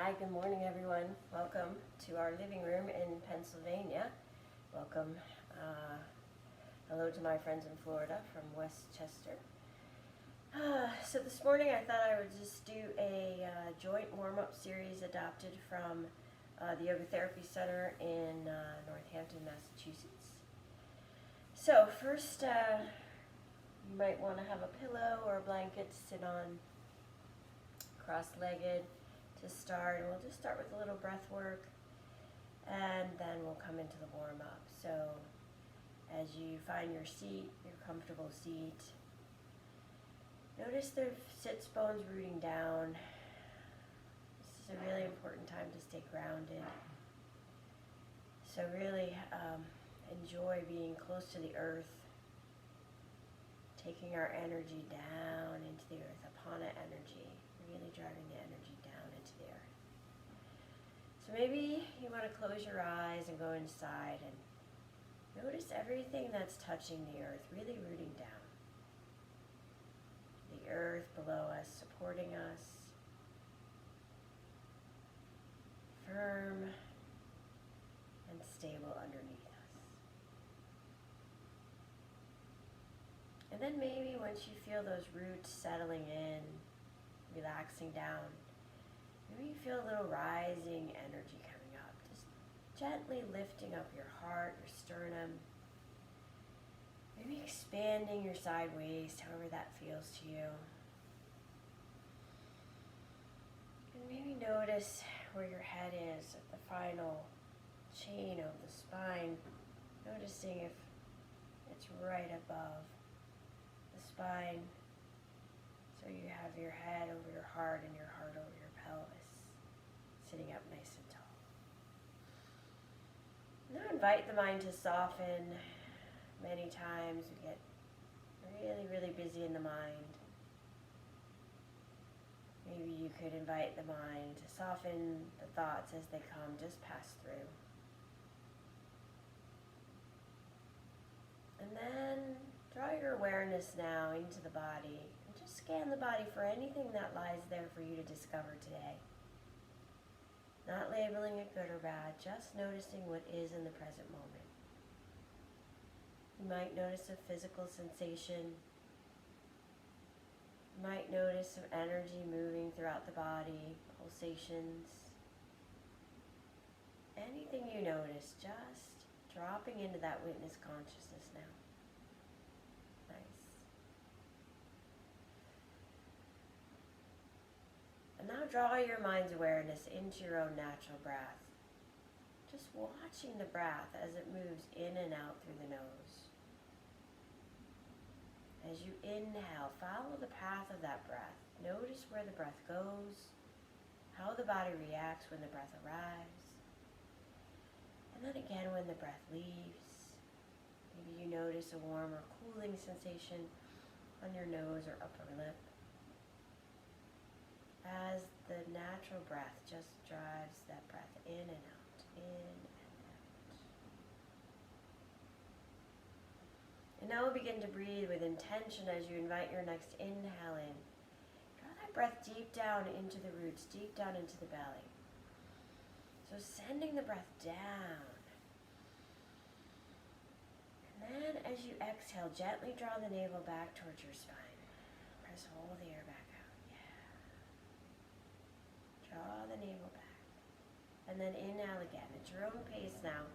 Hi, good morning everyone. Welcome to our living room in Pennsylvania. Welcome. Hello to my friends in Florida from Westchester. So this morning I thought I would just do a joint warm-up series adopted from the Yoga Therapy Center in Northampton, Massachusetts. So first, you might want to have a pillow or a blanket to sit on, cross-legged to start. And we'll just start with a little breath work, and then we'll come into the warm-up. So as you find your seat, your comfortable seat, notice the sits bones rooting down. This is a really important time to stay grounded. So really enjoy being close to the earth, taking our energy down into the earth, apana energy, really driving the energy down into the earth. So maybe you want to close your eyes and go inside and notice everything that's touching the earth, really rooting down. The earth below us, supporting us, firm and stable underneath us. And then maybe once you feel those roots settling in, relaxing down, maybe you feel a little rising energy coming up. Just gently lifting up your heart, your sternum. Maybe expanding your side waist, however that feels to you. And maybe notice where your head is at the final chain of the spine. Noticing if it's right above the spine. So you have your head over your heart and your heart over your pelvis, sitting up nice and tall. Now invite the mind to soften. Many times we get really busy in the mind. Maybe you could invite the mind to soften the thoughts as they come, just pass through. And then draw your awareness now into the body. Just scan the body for anything that lies there for you to discover today. Not labeling it good or bad, just noticing what is in the present moment. You might notice a physical sensation. You might notice some energy moving throughout the body, pulsations. Anything you notice, just dropping into that witness consciousness now. And now draw your mind's awareness into your own natural breath. Just watching the breath as it moves in and out through the nose. As you inhale, follow the path of that breath. Notice where the breath goes, how the body reacts when the breath arrives. And then again when the breath leaves. Maybe you notice a warm or cooling sensation on your nose or upper lip, as the natural breath just drives that breath in and out, in and out. And now we'll begin to breathe with intention as you invite your next inhale in. Draw that breath deep down into the roots, deep down into the belly. So sending the breath down. And then as you exhale, gently draw the navel back towards your spine. Press all the air back out. Draw the navel back. And then inhale again. At your own pace now.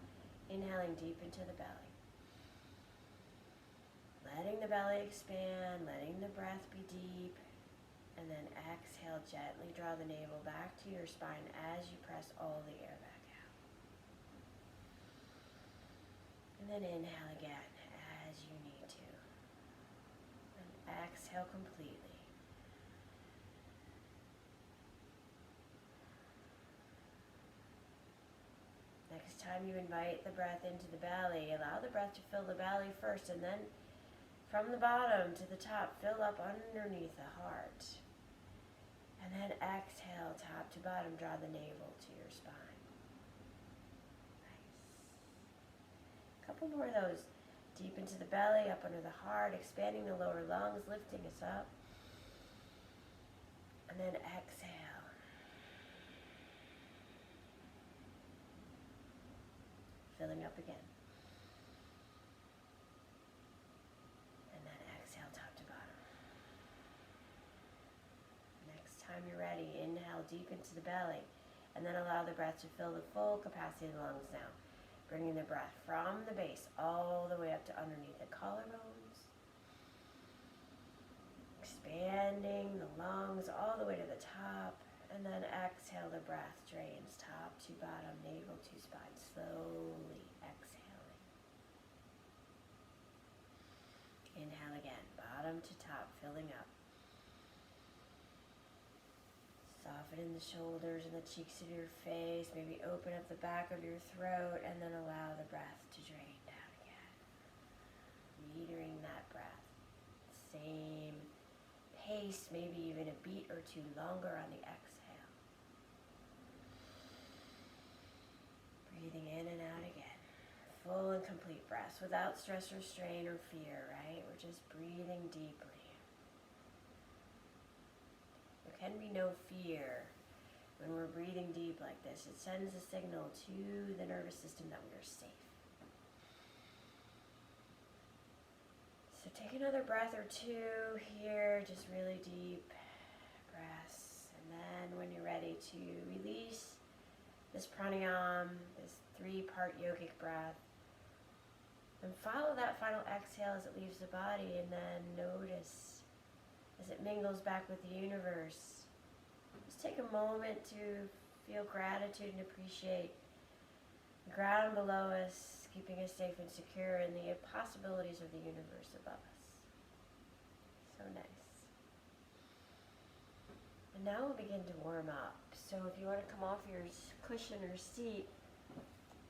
Inhaling deep into the belly. Letting the belly expand, letting the breath be deep. And then exhale, gently draw the navel back to your spine as you press all the air back out. And then inhale again as you need to. And exhale completely. Next time you invite the breath into the belly, allow the breath to fill the belly first, and then from the bottom to the top, fill up underneath the heart. And then exhale, top to bottom, draw the navel to your spine. Nice. A couple more of those. Deep into the belly, up under the heart, expanding the lower lungs, lifting us up. And then exhale. filling up again. And then exhale top to bottom. Next time you're ready, inhale deep into the belly, and then allow the breath to fill the full capacity of the lungs now. Bringing the breath from the base all the way up to underneath the collarbones. Expanding the lungs all the way to the top. And then exhale, the breath drains top to bottom, navel to spine. Slowly exhaling. Inhale again, bottom to top, filling up. Soften the shoulders and the cheeks of your face. Maybe open up the back of your throat and then allow the breath to drain down again. Metering that breath. Same pace, maybe even a beat or two longer on the exhale. Breathing in and out again. Full and complete breaths without stress or strain or fear, right? We're just breathing deeply. There can be no fear when we're breathing deep like this. It sends a signal to the nervous system that we are safe. So take another breath or two here, just really deep breaths. And then when you're ready to release this pranayama, this 3-part yogic breath, and follow that final exhale as it leaves the body, and then notice as it mingles back with the universe. Just take a moment to feel gratitude and appreciate the ground below us, keeping us safe and secure, and the possibilities of the universe above us. So nice. And now we'll begin to warm up. So if you want to come off your cushion or seat,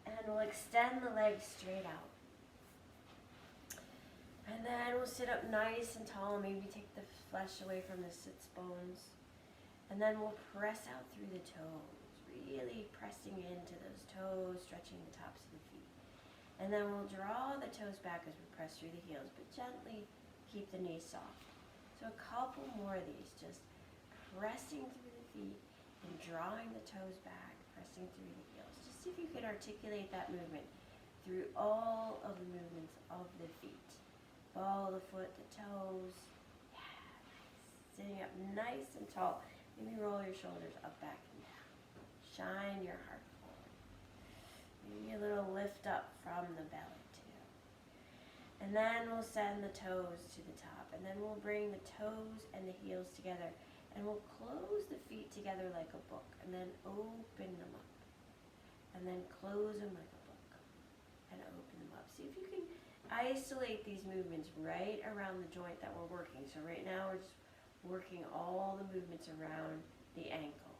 and we'll extend the legs straight out. And then we'll sit up nice and tall, maybe take the flesh away from the sits bones. And then we'll press out through the toes, really pressing into those toes, stretching the tops of the feet. And then we'll draw the toes back as we press through the heels, but gently keep the knees soft. So a couple more of these, just pressing through the feet and drawing the toes back, pressing through the heels. Just see if you can articulate that movement through all of the movements of the feet. Ball the foot, the toes. Yeah, nice. Sitting up nice and tall. Maybe roll your shoulders up, back, and down. Shine your heart forward. Maybe a little lift up from the belly, too. And then we'll send the toes to the top. And then we'll bring the toes and the heels together. And we'll close the feet together like a book. And then open them up. And then close them like a book. And open them up. See if you can isolate these movements right around the joint that we're working. So right now we're just working all the movements around the ankle.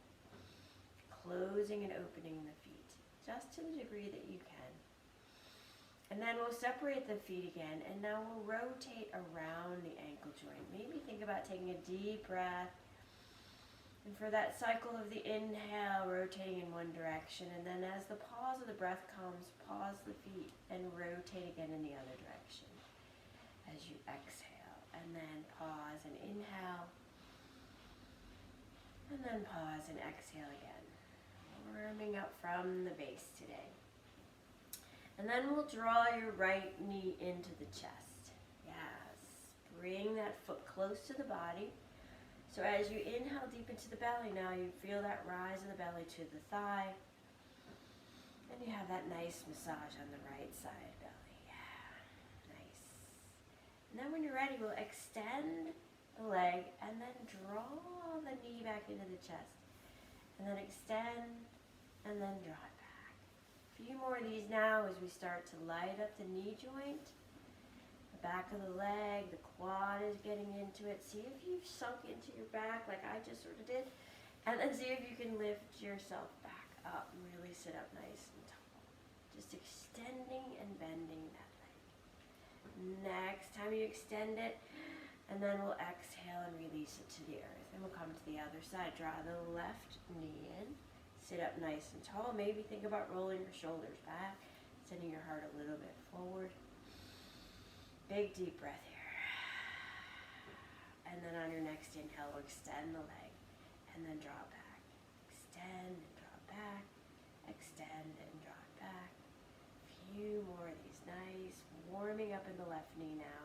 Closing and opening the feet, just to the degree that you can. And then we'll separate the feet again, and now we'll rotate around the ankle joint. Maybe think about taking a deep breath. And for that cycle of the inhale, rotating in one direction, and then as the pause of the breath comes, pause the feet and rotate again in the other direction as you exhale. And then pause and inhale, and then pause and exhale again. Warming up from the base today. And then we'll draw your right knee into the chest. Yes, bring that foot close to the body. So as you inhale deep into the belly now, you feel that rise of the belly to the thigh. And you have that nice massage on the right side belly. Yeah, nice. And then when you're ready, we'll extend the leg and then draw the knee back into the chest. And then extend and then draw it back. A few more of these now as we start to light up the knee joint. Back of the leg, the quad is getting into it. See if you've sunk into your back like I just sort of did. And then see if you can lift yourself back up and really sit up nice and tall. Just extending and bending that leg. Next time you extend it, and then we'll exhale and release it to the earth. And we'll come to the other side. Draw the left knee in. Sit up nice and tall. Maybe think about rolling your shoulders back, sending your heart a little bit forward. Big deep breath here. And then on your next inhale, we'll extend the leg and then draw it back. Extend and draw it back. Extend and draw it back. A few more of these. Nice, warming up in the left knee now.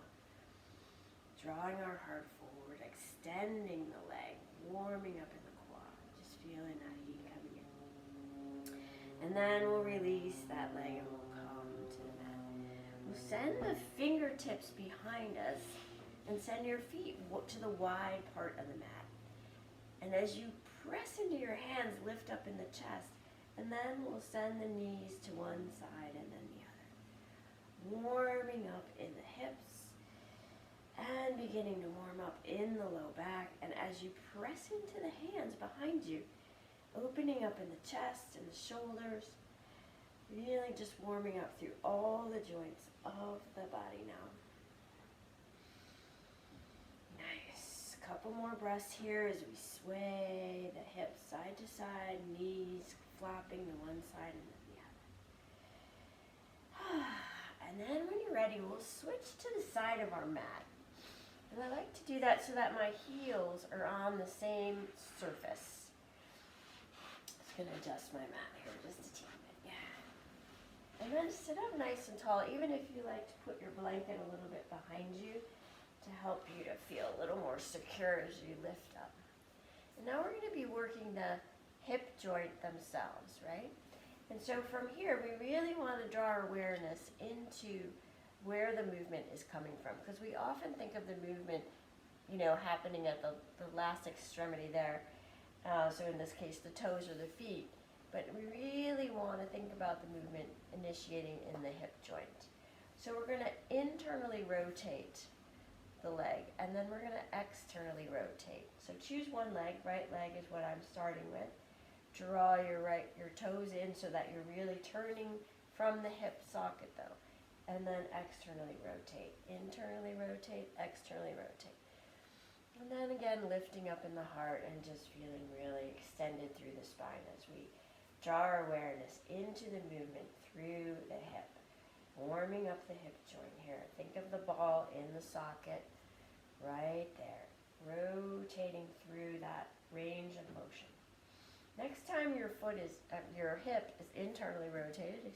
Drawing our heart forward, extending the leg, warming up in the quad. Just feeling that heat coming in. And then we'll release that leg and we'll come to the mat. We'll send the fingertips behind us and send your feet to the wide part of the mat. And as you press into your hands, lift up in the chest, and then we'll send the knees to one side and then the other. Warming up in the hips and beginning to warm up in the low back. And as you press into the hands behind you, opening up in the chest and the shoulders, really just warming up through all the joints of the body now. Nice. Couple more breaths here as we sway the hips side to side, knees flopping to one side and then the other. And then when you're ready, we'll switch to the side of our mat. And I like to do that so that my heels are on the same surface. Just going to adjust my mat here just a teeny bit. Yeah. And then sit up nice and tall, even if you like to put your blanket a little bit behind you to help you to feel a little more secure as you lift up. And now we're going to be working the hip joint themselves, right? And so from here, we really want to draw our awareness into where the movement is coming from, because we often think of the movement, happening at the last extremity there. So in this case, the toes or the feet. But we really want to think about the movement initiating in the hip joint. So we're going to internally rotate the leg, and then we're going to externally rotate. So choose one leg. Right leg is what I'm starting with. Draw your toes in so that you're really turning from the hip socket though. And then externally rotate. Internally rotate, externally rotate. And then again, lifting up in the heart and just feeling really extended through the spine as we draw our awareness into the movement through the hip. Warming up the hip joint here. Think of the ball in the socket right there. Rotating through that range of motion. Next time your hip is internally rotated,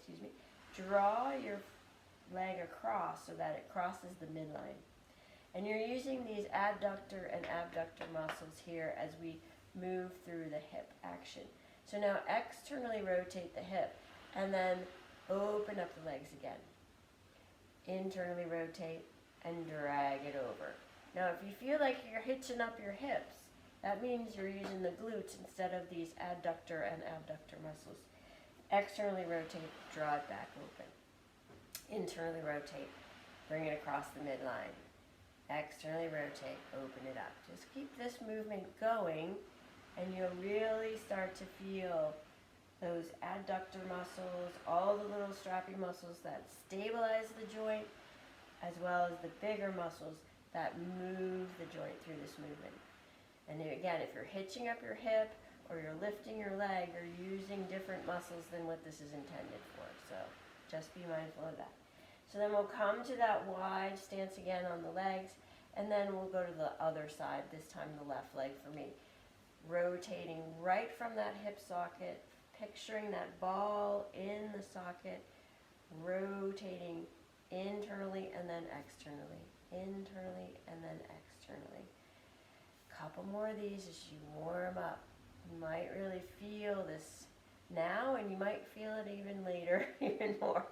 draw your leg across so that it crosses the midline. And you're using these adductor and abductor muscles here as we move through the hip action. So now externally rotate the hip and then open up the legs again. Internally rotate and drag it over. Now if you feel like you're hitching up your hips, that means you're using the glutes instead of these adductor and abductor muscles. Externally rotate, draw it back open. Internally rotate, bring it across the midline. Externally rotate, open it up. Just keep this movement going and you'll really start to feel those adductor muscles, all the little strappy muscles that stabilize the joint, as well as the bigger muscles that move the joint through this movement. And again, if you're hitching up your hip or you're lifting your leg, you're using different muscles than what this is intended for. So just be mindful of that. So then we'll come to that wide stance again on the legs, and then we'll go to the other side, this time the left leg for me. Rotating right from that hip socket, picturing that ball in the socket, rotating internally and then externally, internally and then externally. Couple more of these as you warm up. You might really feel this now, and you might feel it even later, even more.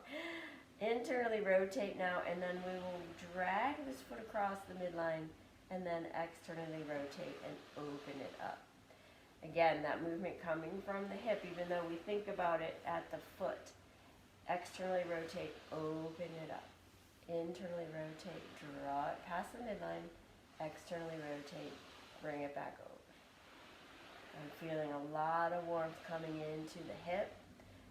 Internally rotate now, and then we will drag this foot across the midline, and then externally rotate and open it up. Again, that movement coming from the hip, even though we think about it at the foot. Externally rotate, open it up. Internally rotate, draw it past the midline. Externally rotate, bring it back over. I'm feeling a lot of warmth coming into the hip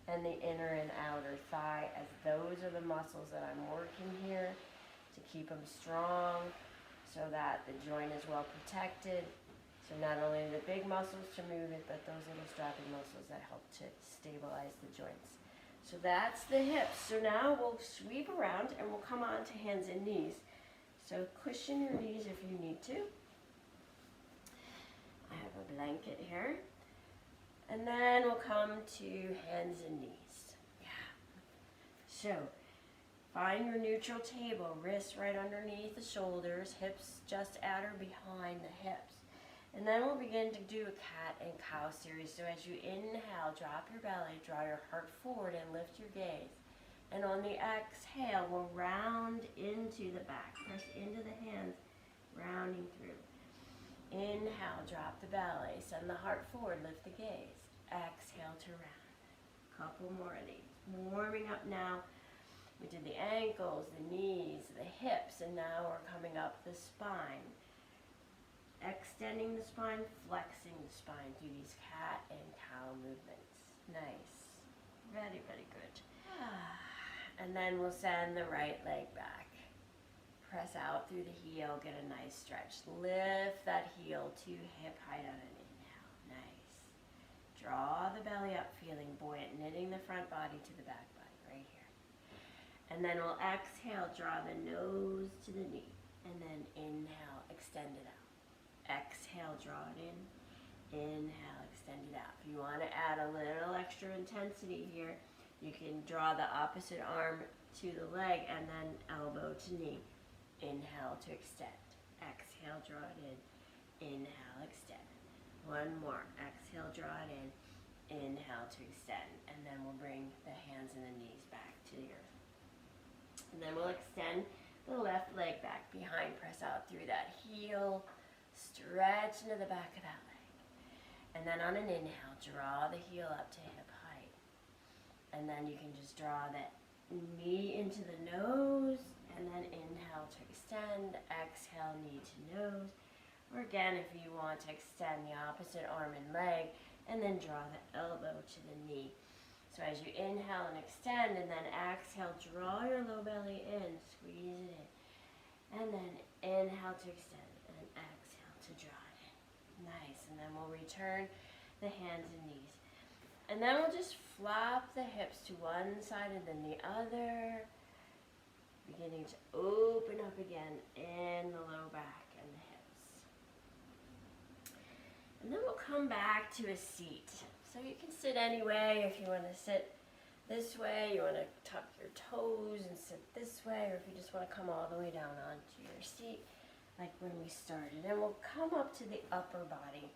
and the inner and outer thigh, as those are the muscles that I'm working here to keep them strong so that the joint is well protected. So not only the big muscles to move it, but those little strapping muscles that help to stabilize the joints. So that's the hips. So now we'll sweep around and we'll come on to hands and knees. So cushion your knees if you need to. I have a blanket here. And then we'll come to hands and knees. Yeah. So Find your neutral table, wrists right underneath the shoulders, hips just at or behind the hips. And then we'll begin to do a cat and cow series. So as you inhale, drop your belly, draw your heart forward and lift your gaze. And on the exhale, we'll round into the back, press into the hands, rounding through. Inhale, drop the belly, send the heart forward, lift the gaze. Exhale to round. Couple more of these. Warming up now. We did the ankles, the knees, the hips, and now we're coming up the spine. Extending the spine, flexing the spine through these cat and cow movements. Nice. Very, very good. And then we'll send the right leg back. Press out through the heel, get a nice stretch. Lift that heel to hip height on an inhale. Nice. Draw the belly up, feeling buoyant, knitting the front body to the back body, right here. And then we'll exhale, draw the nose to the knee. And then inhale, extend it out. Exhale, draw it in. Inhale, extend it out. If you want to add a little extra intensity here, you can draw the opposite arm to the leg and then elbow to knee. Inhale to extend. Exhale, draw it in. Inhale, extend. One more. Exhale, draw it in. Inhale to extend. And then we'll bring the hands and the knees back to the earth. And then we'll extend the left leg back behind. Press out through that heel. Stretch into the back of that leg. And then on an inhale, draw the heel up to hip height. And then you can just draw that knee into the nose. And then inhale to extend. Exhale, knee to nose. Or again, if you want to extend the opposite arm and leg. And then draw the elbow to the knee. So as you inhale and extend, and then exhale, draw your low belly in. Squeeze it in. And then inhale to extend. And exhale to draw it in. Nice. And then we'll return the hands and knees. And then we'll just flop the hips to one side and then the other. Beginning to open up again in the low back and the hips. And then we'll come back to a seat. So you can sit any way. If you want to sit this way, you want to tuck your toes and sit this way, or if you just want to come all the way down onto your seat, like when we started. And we'll come up to the upper body.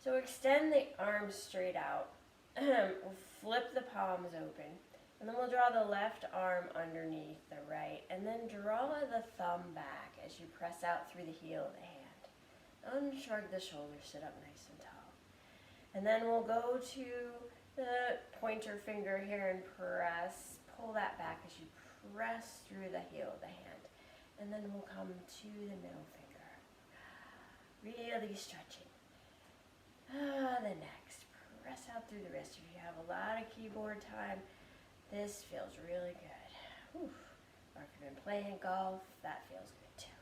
So extend the arms straight out. We'll flip the palms open. And then we'll draw the left arm underneath the right. And then draw the thumb back as you press out through the heel of the hand. Unshrug the shoulders, sit up nice and tall. And then we'll go to the pointer finger here and press. Pull that back as you press through the heel of the hand. And then we'll come to the middle finger. Really stretching. The next. Press out through the wrist. If you have a lot of keyboard time, this feels really good. Whew. Or if you've been playing golf, that feels good too.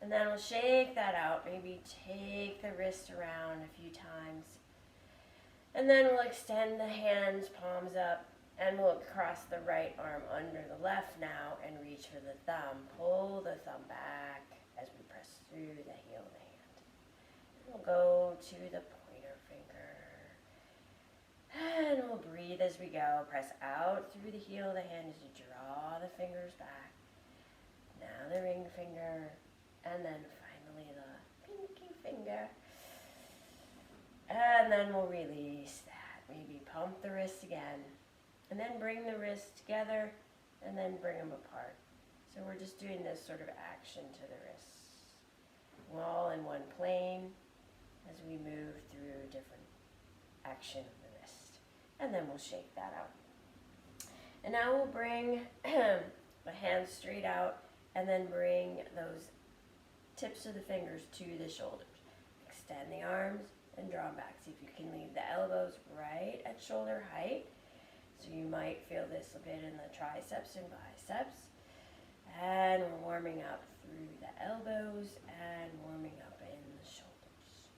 And then we'll shake that out. Maybe take the wrist around a few times. And then we'll extend the hands, palms up, and we'll cross the right arm under the left now and reach for the thumb. Pull the thumb back as we press through the heel of the hand. And we'll go to the pointer finger. And we'll breathe as we go. Press out through the heel of the hand as you draw the fingers back. Now the ring finger. And then finally the pinky finger. And then we'll release that. Maybe pump the wrist again. And then bring the wrists together. And then bring them apart. So we're just doing this sort of action to the wrists. We're all in one plane as we move through different action of the wrist. And then we'll shake that out. And now we'll bring the hands straight out and then bring those tips of the fingers to the shoulders. Extend the arms and draw them back. See if you can leave the elbows right at shoulder height. So you might feel this a bit in the triceps and biceps. And we're warming up through the elbows and warming up in the shoulders.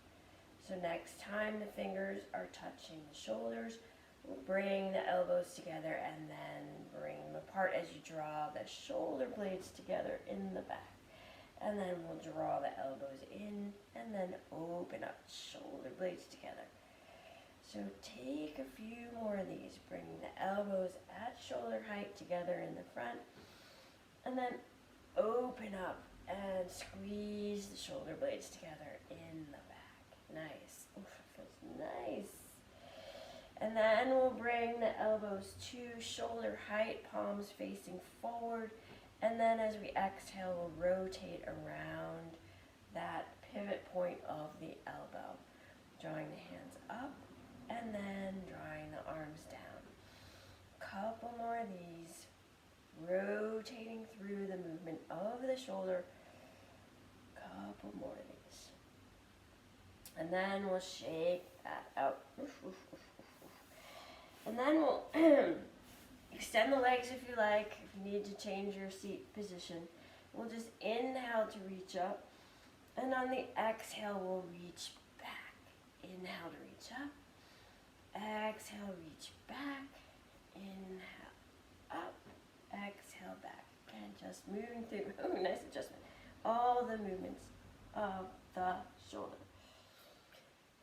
So next time the fingers are touching the shoulders, we'll bring the elbows together and then bring them apart as you draw the shoulder blades together in the back. And then we'll draw the elbows in and then open up shoulder blades together. So take a few more of these, bringing the elbows at shoulder height together in the front. And then open up and squeeze the shoulder blades together in the back. Nice. Oof, it feels nice. And then we'll bring the elbows to shoulder height, palms facing forward. And then as we exhale, we'll rotate around that pivot point of the elbow, drawing the hands up and then drawing the arms down. Couple more of these, rotating through the movement of the shoulder. Couple more of these. And then we'll shake that out. And then we'll extend the legs if you like, if you need to change your seat position. We'll just inhale to reach up. And on the exhale, we'll reach back. Inhale to reach up. Exhale, reach back. Inhale, up. Exhale, back. And just moving through. Oh, nice adjustment. All the movements of the shoulder.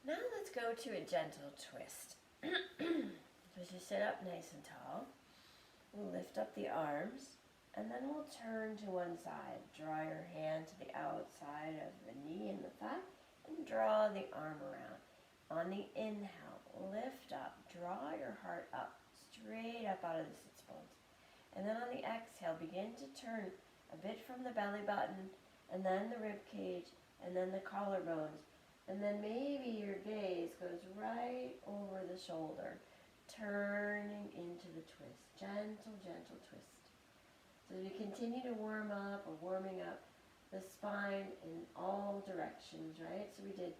Now let's go to a gentle twist. So as you sit up nice and tall, we'll lift up the arms, and then we'll turn to one side. Draw your hand to the outside of the knee and the thigh, and draw the arm around. On the inhale, lift up, draw your heart up, straight up out of the sits bones. And then on the exhale, begin to turn a bit from the belly button, and then the rib cage, and then the collarbones. And then maybe your gaze goes right over the shoulder, turning into the twist. Gentle, gentle twist. So as we continue to warm up or warming up the spine in all directions, right? So we did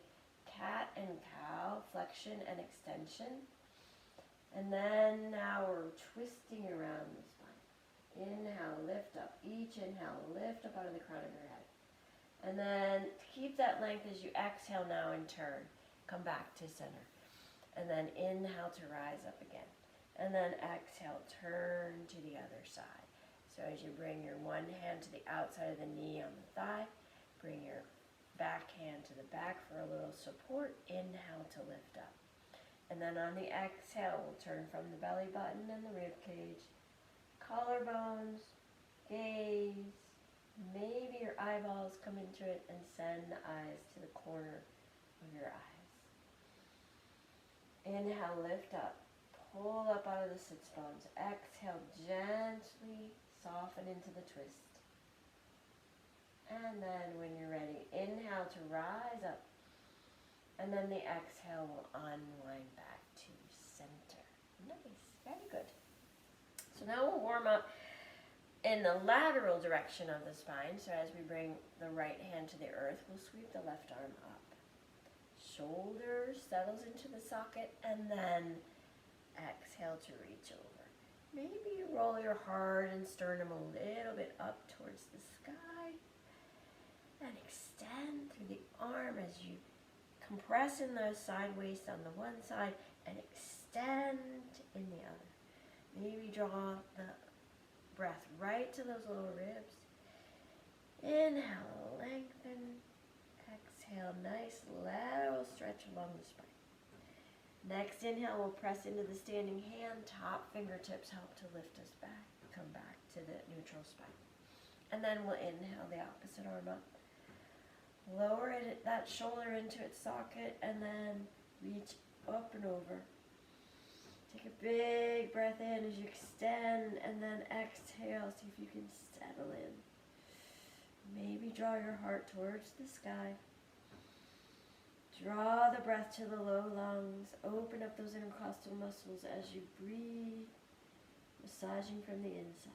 cat and cow, flexion and extension. And then now we're twisting around the spine. Inhale, lift up. Each inhale, lift up out of the crown of your head. And then keep that length as you exhale now and turn. Come back to center. And then inhale to rise up again. And then exhale, turn to the other side. So as you bring your one hand to the outside of the knee on the thigh, bring your back hand to the back for a little support. Inhale to lift up. And then on the exhale, we'll turn from the belly button and the rib cage, collarbones, gaze. Maybe your eyeballs come into it, and send the eyes to the corner of your eyes. Inhale, lift up. Pull up out of the sits bones. Exhale, gently soften into the twist. And then when you're ready, inhale to rise up. And then the exhale will unwind back to center. Nice, very good. So now we'll warm up in the lateral direction of the spine. So as we bring the right hand to the earth, we'll sweep the left arm up. Shoulder settles into the socket, and then exhale to reach over. Maybe you roll your heart and sternum a little bit up towards the sky, and extend through the arm as you compress in the side waist on the one side and extend in the other. Maybe draw the breath right to those lower ribs. Inhale, lengthen. Exhale, nice lateral stretch along the spine. Next inhale, we'll press into the standing hand. Top fingertips help to lift us back. Come back to the neutral spine. And then we'll inhale the opposite arm up. Lower that shoulder into its socket, and then reach up and over. Take a big breath in as you extend, and then exhale. See if you can settle in. Maybe draw your heart towards the sky. Draw the breath to the low lungs. Open up those intercostal muscles as you breathe, massaging from the inside.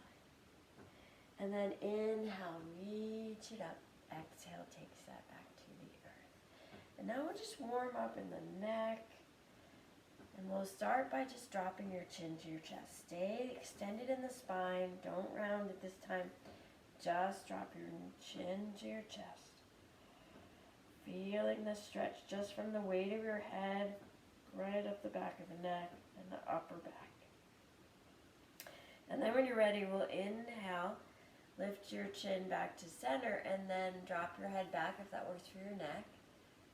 And then inhale, reach it up. Exhale, takes that back to the earth. And now we'll just warm up in the neck. And we'll start by just dropping your chin to your chest. Stay extended in the spine. Don't round it this time. Just drop your chin to your chest. Feeling the stretch just from the weight of your head, right up the back of the neck and the upper back. And then when you're ready, we'll inhale, lift your chin back to center, and then drop your head back if that works for your neck.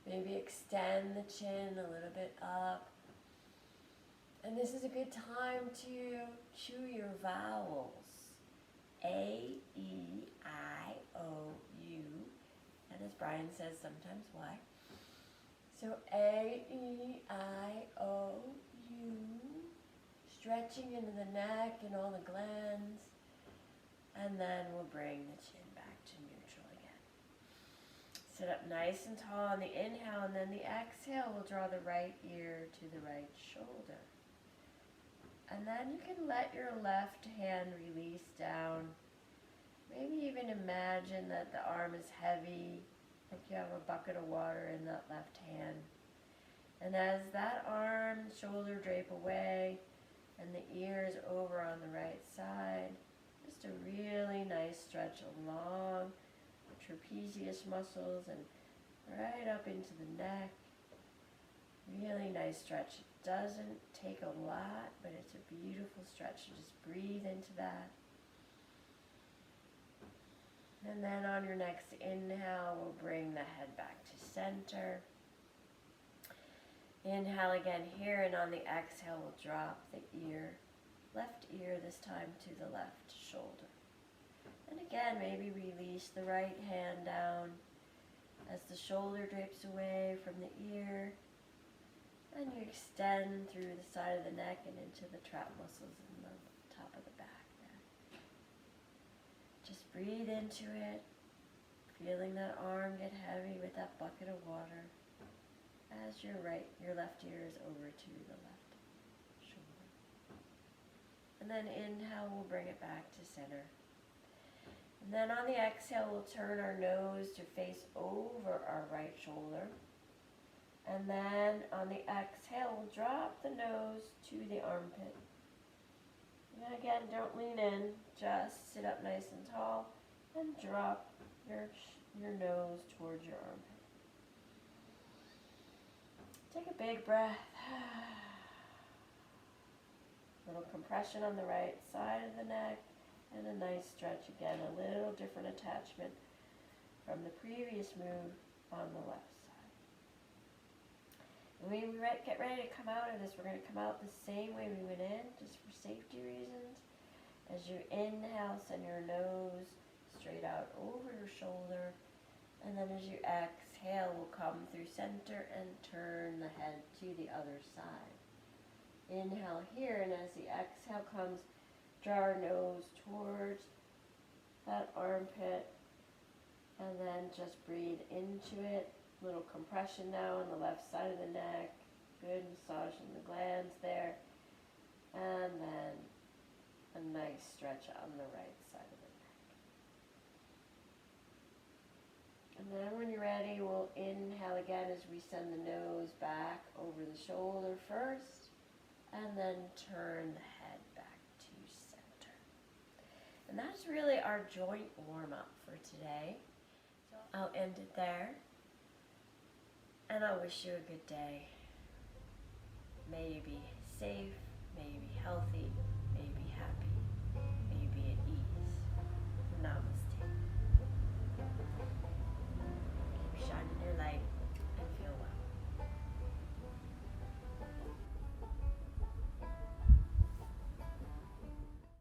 Maybe extend the chin a little bit up. And this is a good time to chew your vowels. A-E-I-O-U. And as Brian says sometimes, why? So A-E-I-O-U. Stretching into the neck and all the glands. And then we'll bring the chin back to neutral again. Sit up nice and tall on the inhale, and then the exhale will draw the right ear to the right shoulder. And then you can let your left hand release down. Maybe even imagine that the arm is heavy, like you have a bucket of water in that left hand. And as that arm, shoulder drape away, and the ear is over on the right side, just a really nice stretch along the trapezius muscles and right up into the neck. Really nice stretch. It doesn't take a lot, but it's a beautiful stretch. You just breathe into that. And then on your next inhale, we'll bring the head back to center. Inhale again here, and on the exhale, we'll drop the ear, left ear this time to the left shoulder. And again, maybe release the right hand down as the shoulder drapes away from the ear. And you extend through the side of the neck and into the trap muscles in the top of the back there. Just breathe into it, feeling that arm get heavy with that bucket of water as your left ear is over to the left shoulder. And then inhale, we'll bring it back to center. And then on the exhale, we'll turn our nose to face over our right shoulder. And then on the exhale, we'll drop the nose to the armpit. And again, don't lean in, just sit up nice and tall and drop your nose towards your armpit. Take a big breath. Little compression on the right side of the neck and a nice stretch again, a little different attachment from the previous move on the left side. When we get ready to come out of this, we're going to come out the same way we went in, just for safety reasons. As you inhale, send your nose straight out over your shoulder, and then as you exhale, we'll come through center and turn the head to the other side. Inhale here, and as the exhale comes, draw our nose towards that armpit, and then just breathe into it. Little compression now on the left side of the neck. Good massage in the glands there. And then a nice stretch on the right side of the neck. And then when you're ready, we'll inhale again as we send the nose back over the shoulder first, and then turn the head back to center. And that's really our joint warm-up for today. So I'll end it there, and I wish you a good day. May you be safe,